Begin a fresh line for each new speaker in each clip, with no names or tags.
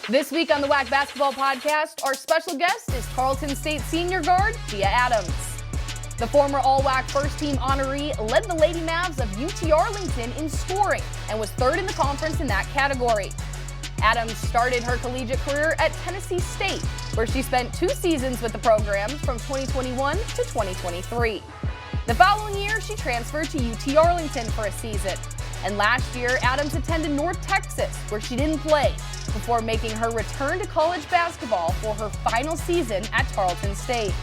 This week on the WAC Basketball Podcast, our special guest is Tarleton State senior guard Gia Adams. The former All-WAC first-team honoree led the Lady Mavs of UT Arlington in scoring and was third in the conference in that category. Adams started her collegiate career at Tennessee State, where she spent 2 seasons with the program from 2021 to 2023. The following year, she transferred to UT Arlington for a season. And last year, Adams attended North Texas, where she didn't play, before making her return to college basketball for her final season at Tarleton State.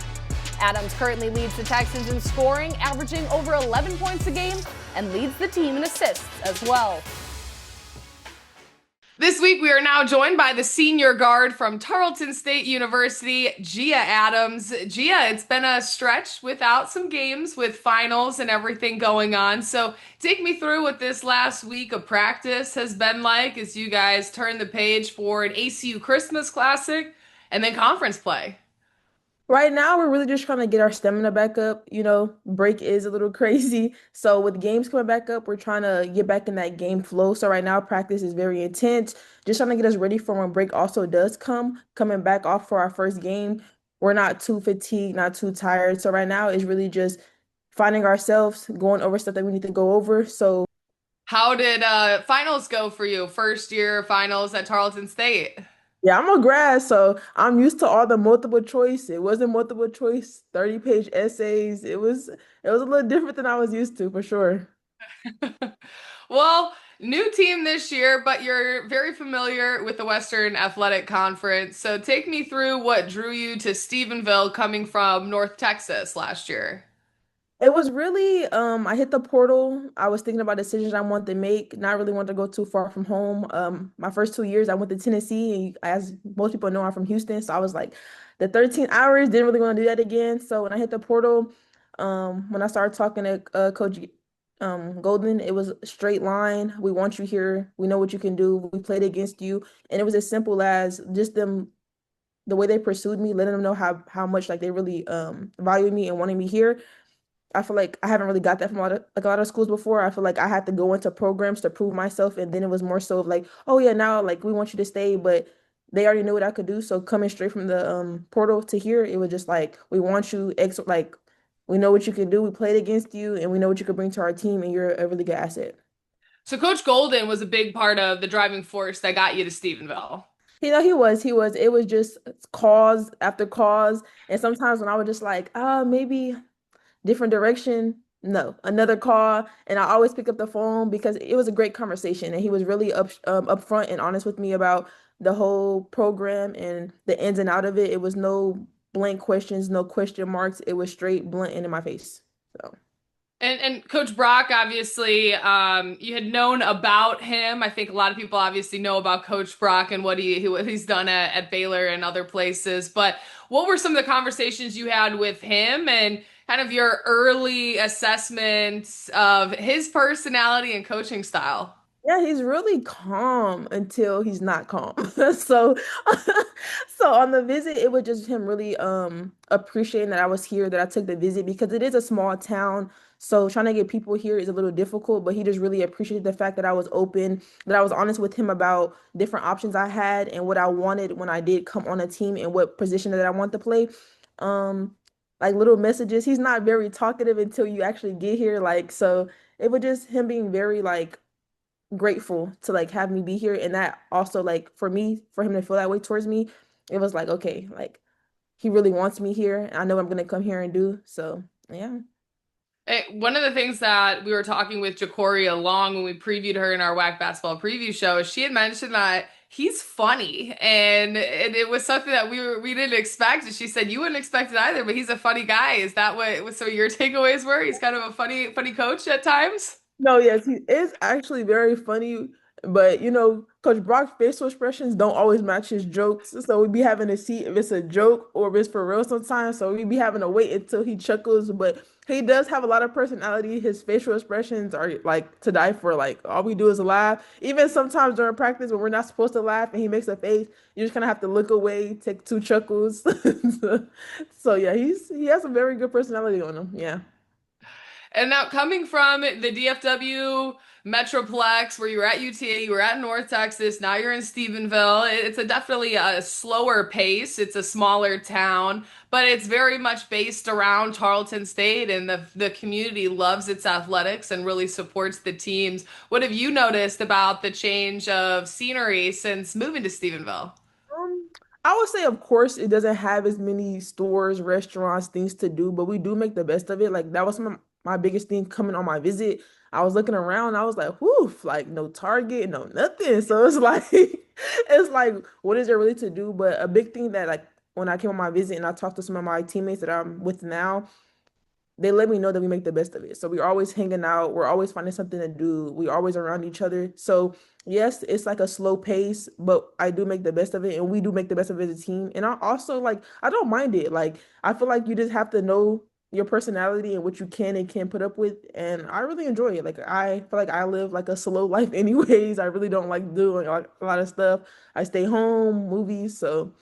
Adams currently leads the Texans in scoring, averaging over 11 points a game, and leads the team in assists as well.
This week, we are now joined by the senior guard from Tarleton State University, Gia Adams. Gia, it's been a stretch without some games with finals and everything going on. So take me through what this last week of practice has been like as you guys turn the page for an ACU Christmas Classic and then conference play.
Right now, we're really just trying to get our stamina back up. Break is a little crazy. So with games coming back up, we're trying to get back in that game flow. So right now, practice is very intense. Just trying to get us ready for when break also does come. Coming back off for our first game, we're not too fatigued, not too tired. So right now, it's really just finding ourselves, going over stuff that we need to go over. So
how did finals go for you? First year finals at Tarleton State?
Yeah, I'm a grad, so I'm used to all the multiple choice. It wasn't multiple choice, 30-page essays. It was a little different than I was used to, for sure.
Well, new team this year, but you're very familiar with the Western Athletic Conference. So take me through what drew you to Stephenville coming from North Texas last year.
It was really, I hit the portal. I was thinking about decisions I wanted to make, not really wanted to go too far from home. My first 2 years, I went to Tennessee, and as most people know, I'm from Houston. So I was like, the 13 hours, didn't really want to do that again. So when I hit the portal, when I started talking to Coach Golden, it was a straight line. We want you here. We know what you can do. We played against you. And it was as simple as just them, the way they pursued me, letting them know how much like they really valued me and wanted me here. I feel like I haven't really got that from a lot of schools before. I feel like I had to go into programs to prove myself, and then it was more so of like, oh yeah, now like we want you to stay, but they already knew what I could do. So coming straight from the portal to here, it was just like, we want you, like we know what you can do. We played against you, and we know what you could bring to our team, and you're a really good asset.
So Coach Golden was a big part of the driving force that got you to Stephenville.
He was. It was just cause after cause, and sometimes when I was just like, maybe different direction, no, another call. And I always pick up the phone because it was a great conversation, and he was really upfront and honest with me about the whole program and the ins and out of it. It was no blank questions, no question marks. It was straight blunt and in my face. So.
And Coach Brock, obviously, you had known about him. I think a lot of people obviously know about Coach Brock and what he's done at Baylor and other places. But what were some of the conversations you had with him and kind of your early assessments of his personality and coaching style?
Yeah, he's really calm until he's not calm. So so on the visit, it was just him really appreciating that I was here, that I took the visit, because it is a small town. So trying to get people here is a little difficult, but he just really appreciated the fact that I was open, that I was honest with him about different options I had and what I wanted when I did come on a team and what position that I want to play. Like little messages. He's not very talkative until you actually get here. Like, so it was just him being very like grateful to like have me be here. And that also, like, for me, for him to feel that way towards me, it was like, okay, like he really wants me here, and I know what I'm gonna come here and do. So yeah.
One of the things that we were talking with Jacoria Long when we previewed her in our WAC basketball preview show is she had mentioned that he's funny, and it was something that we didn't expect. And she said you wouldn't expect it either, but he's a funny guy. Is that what so your takeaways were? He's kind of a funny coach at times.
No, yes, he is actually very funny, but Coach Brock's facial expressions don't always match his jokes. So we'd be having to see if it's a joke or if it's for real sometimes. So we'd be having to wait until he chuckles. But he does have a lot of personality. His facial expressions are like to die for. Like, all we do is laugh. Even sometimes during practice when we're not supposed to laugh and he makes a face, you just kind of have to look away, take 2 chuckles. So yeah, he has a very good personality on him. Yeah.
And now coming from the DFW Metroplex, where you were at UTA, you were at North Texas, now you're in Stephenville. It's definitely a slower pace. It's a smaller town, but it's very much based around Tarleton State, and the community loves its athletics and really supports the teams. What have you noticed about the change of scenery since moving to Stephenville?
Um, I would say, of course, it doesn't have as many stores, restaurants, things to do, but we do make the best of it. Like that was my biggest thing coming on my visit. I was looking around, I was like, whew, like no Target, no nothing. So it's like, it's like, what is there really to do? But a big thing that like when I came on my visit and I talked to some of my teammates that I'm with now, they let me know that we make the best of it. So we're always hanging out. We're always finding something to do. We're always around each other. So yes, it's like a slow pace, but I do make the best of it, and we do make the best of it as a team. And I also like I don't mind it. Like I feel like you just have to know your personality and what you can and can't put up with. And I really enjoy it. Like I feel like I live like a slow life anyways. I really don't like doing like a lot of stuff. I stay home, movies. So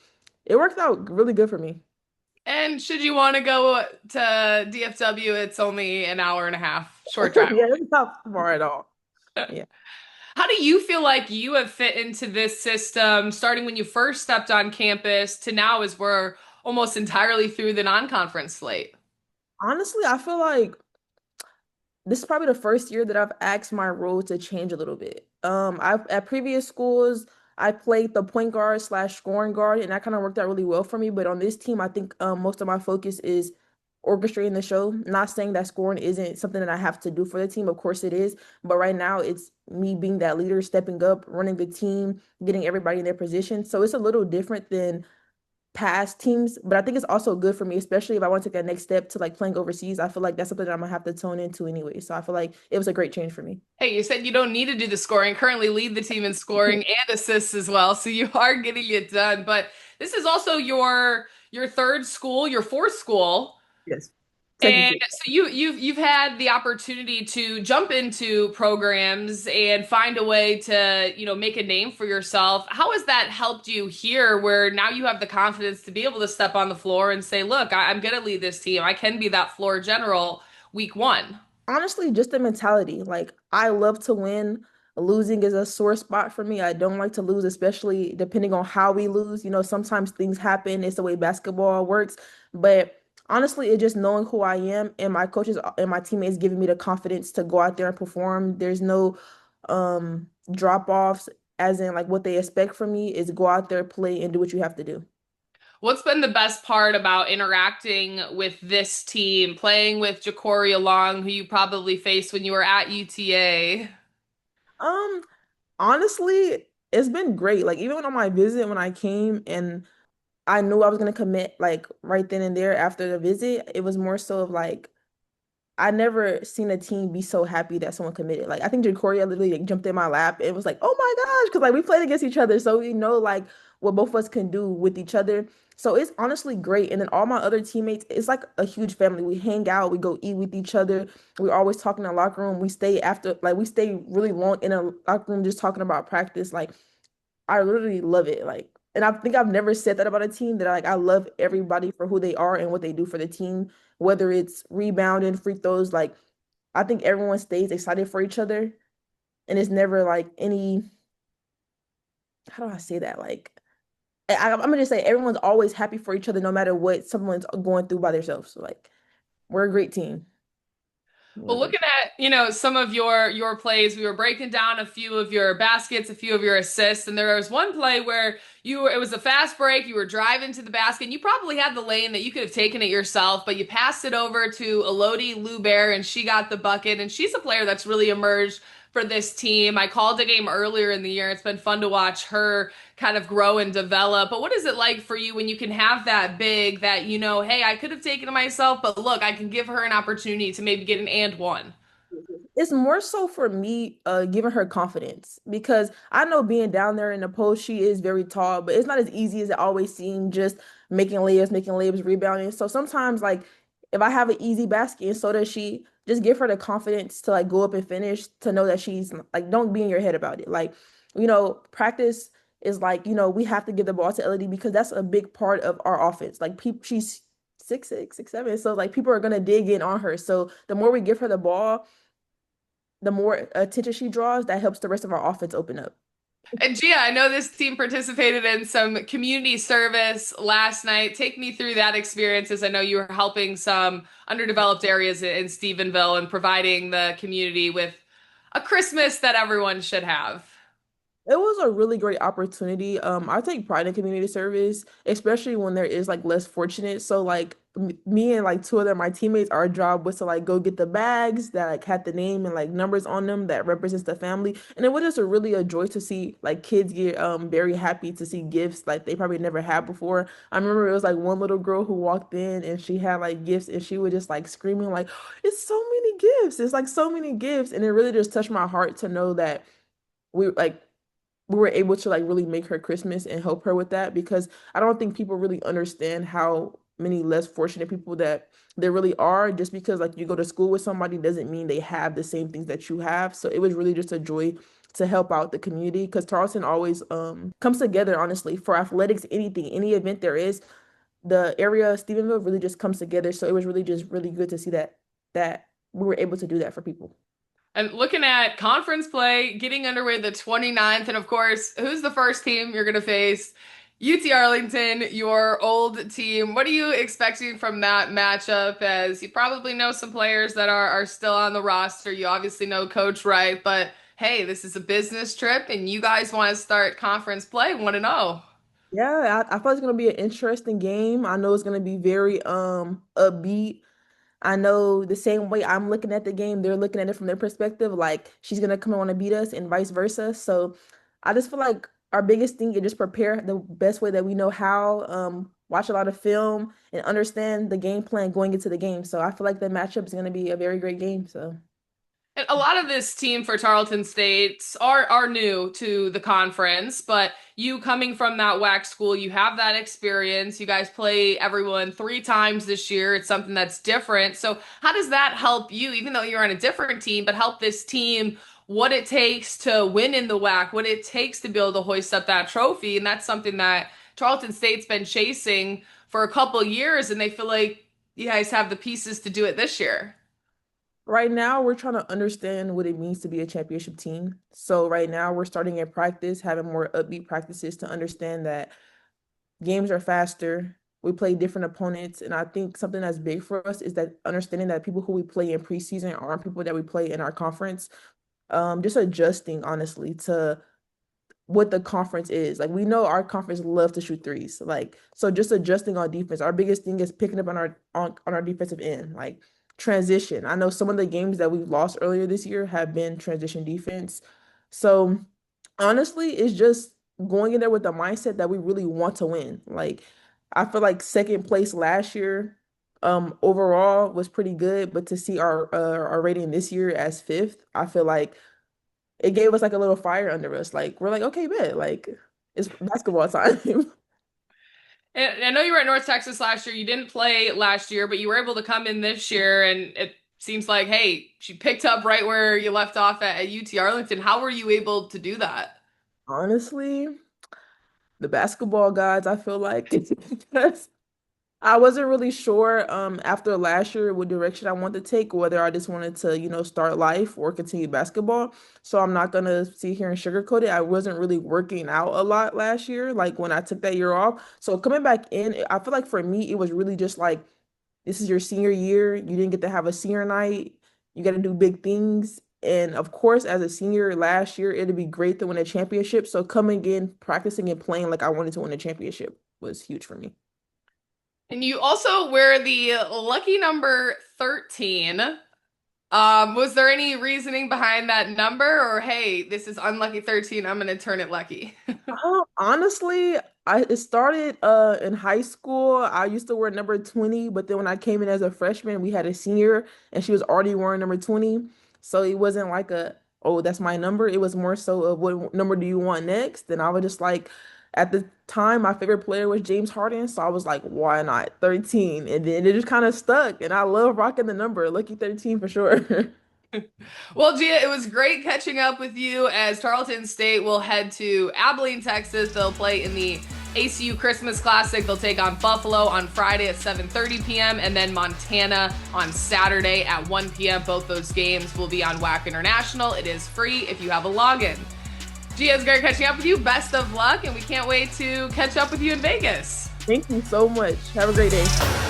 it worked out really good for me.
And should you want to go to DFW, it's only an hour and a half short drive.
Yeah, it's not far at all. Yeah.
How do you feel like you have fit into this system, starting when you first stepped on campus to now as we're almost entirely through the non-conference slate?
Honestly, I feel like this is probably the first year that I've asked my role to change a little bit. I've at previous schools, I played the point guard slash scoring guard, and that kind of worked out really well for me. But on this team, I think most of my focus is orchestrating the show. Not saying that scoring isn't something that I have to do for the team. Of course it is. But right now, it's me being that leader, stepping up, running the team, getting everybody in their position. So it's a little different than past teams, but I think it's also good for me, especially if I want to take that next step to like playing overseas. I feel like that's something that I'm gonna have to tone into anyway. So I feel like it was a great change for me.
Hey, you said you don't need to do the scoring, currently lead the team in scoring and assists as well, so you are getting it done. But this is also your third school, your fourth school.
Yes.
And
Technically.
so you've had the opportunity to jump into programs and find a way to, make a name for yourself. How has that helped you here where now you have the confidence to be able to step on the floor and say, look, I'm gonna lead this team. I can be that floor general week one.
Honestly, just the mentality. Like I love to win. Losing is a sore spot for me. I don't like to lose, especially depending on how we lose. Sometimes things happen. It's the way basketball works. But honestly, it's just knowing who I am and my coaches and my teammates giving me the confidence to go out there and perform. There's no drop offs, as in like what they expect from me is go out there, play, and do what you have to do.
What's been the best part about interacting with this team, playing with Ja'Cory Long, who you probably faced when you were at UTA?
Um, Honestly, it's been great. Like even on my visit when I came and I knew I was gonna commit like right then and there after the visit, it was more so of like I never seen a team be so happy that someone committed. Like I think Jacoria literally like, jumped in my lap and was like, "Oh my gosh!" Because like we played against each other, so we know like what both of us can do with each other. So it's honestly great. And then all my other teammates, it's like a huge family. We hang out, we go eat with each other. We're always talking in the locker room. We stay after, like we stay really long in a locker room just talking about practice. Like I literally love it. Like, and I think I've never said that about a team that I love everybody for who they are and what they do for the team, whether it's rebounding, free throws. Like, I think everyone stays excited for each other, and it's never like any. How do I say that? Like, I'm gonna just say everyone's always happy for each other, no matter what someone's going through by themselves. So, like, we're a great team. We're
Well,
a great.
looking at, some of your plays, we were breaking down a few of your baskets, a few of your assists, and there was one play where it was a fast break, you were driving to the basket, and you probably had the lane that you could have taken it yourself, but you passed it over to Elodie Lubear, and she got the bucket, and she's a player that's really emerged for this team. I called a game earlier in the year. It's been fun to watch her kind of grow and develop. But what is it like for you when you can have that big that, hey, I could have taken it myself, but look, I can give her an opportunity to maybe get an and one?
It's more so for me, giving her confidence because I know being down there in the post, she is very tall, but it's not as easy as it always seemed, just making layups, rebounding. So sometimes, like, if I have an easy basket and so does she, just give her the confidence to like go up and finish, to know that she's like, don't be in your head about it. Like, practice is like, we have to give the ball to Elodie because that's a big part of our offense. Like, people, she's 6'6", 6'7", so like people are gonna dig in on her. So the more we give her the ball, the more attention she draws, that helps the rest of our offense open up.
And Gia, I know this team participated in some community service last night. Take me through that experience, as I know you were helping some underdeveloped areas in Stephenville and providing the community with a Christmas that everyone should have.
It was a really great opportunity. I take pride in community service, especially when there is like less fortunate. So like me and like two other my teammates, our job was to like go get the bags that like had the name and like numbers on them that represents the family. And it was just really a joy to see like kids get very happy to see gifts like they probably never had before. I remember it was like one little girl who walked in and she had like gifts and she was just like screaming like, "It's so many gifts. It's like so many gifts." And it really just touched my heart to know that we were able to like really make her Christmas and help her with that because I don't think people really understand how many less fortunate people that there really are. Just because like you go to school with somebody doesn't mean they have the same things that you have. So it was really just a joy to help out the community because Tarleton always comes together honestly for athletics, anything, any event there is, the area of Stephenville really just comes together. So it was really just really good to see that we were able to do that for people.
And looking at conference play, getting underway the 29th, and of course, who's the first team you're going to face? UT Arlington, your old team. What are you expecting from that matchup? As you probably know some players that are still on the roster. You obviously know Coach Wright, but hey, this is a business trip, and you guys want to start conference play 1-0.
Yeah, I thought it's gonna be an interesting game. I know it's gonna be very upbeat. I know the same way I'm looking at the game, they're looking at it from their perspective, like she's gonna come and want to beat us and vice versa. So I just feel like our biggest thing is just prepare the best way that we know how, watch a lot of film and understand the game plan going into the game. So I feel like the matchup is gonna be a very great game. So
And a lot of this team for Tarleton State are new to the conference, but you coming from that WAC school, you have that experience. You guys play everyone 3 times this year. It's something that's different. So how does that help you, even though you're on a different team, but help this team what it takes to win in the WAC, what it takes to be able to hoist up that trophy? And that's something that Tarleton State's been chasing for a couple years, and they feel like you guys have the pieces to do it this year.
right now we're trying to understand what it means to be a championship team. So right now we're starting in practice, having more upbeat practices to understand that games are faster. We play different opponents. And I think something that's big for us is that understanding that people who we play in preseason aren't people that we play in our conference. Just adjusting honestly to what the conference is. Like we know our conference love to shoot threes. Like so just adjusting on defense. Our biggest thing is picking up on our defensive end. Like transition. I know some of the games that we've lost earlier this year have been transition defense. So honestly, it's just going in there with the mindset that we really want to win. Like I feel like second place last year overall was pretty good, but to see our rating this year as fifth, I feel like it gave us like a little fire under us. Like we're like, okay, bet, like it's basketball time.
And I know you were at North Texas last year. You didn't play last year, but you were able to come in this year, and it seems like, hey, she picked up right where you left off at UT Arlington. How were you able to do that?
Honestly, the basketball gods, I feel like because I wasn't really sure after last year what direction I wanted to take, whether I just wanted to, start life or continue basketball. So I'm not gonna sit here and sugarcoat it. I wasn't really working out a lot last year, like when I took that year off. So coming back in, I feel like for me, it was really just like this is your senior year. You didn't get to have a senior night. You got to do big things. And of course, as a senior last year, it'd be great to win a championship. So coming in, practicing and playing like I wanted to win a championship was huge for me.
And you also wear the lucky number 13. Was there any reasoning behind that number, or hey, this is unlucky 13, I'm gonna turn it lucky?
Honestly, it started in high school. I used to wear number 20, but then when I came in as a freshman, we had a senior and she was already wearing number 20. So it wasn't like oh, that's my number. It was more so of what number do you want next? And I was just like, at the time, my favorite player was James Harden. So I was like, why not 13? And then it just kind of stuck. And I love rocking the number, lucky 13 for sure.
Well, Gia, it was great catching up with you as Tarleton State will head to Abilene, Texas. They'll play in the ACU Christmas Classic, they'll take on Buffalo on Friday at 7:30 p.m. and then Montana on Saturday at 1 p.m. Both those games will be on WAC International. It is free if you have a login. Gia, it's great catching up with you. Best of luck, and we can't wait to catch up with you in Vegas.
Thank you so much. Have a great day.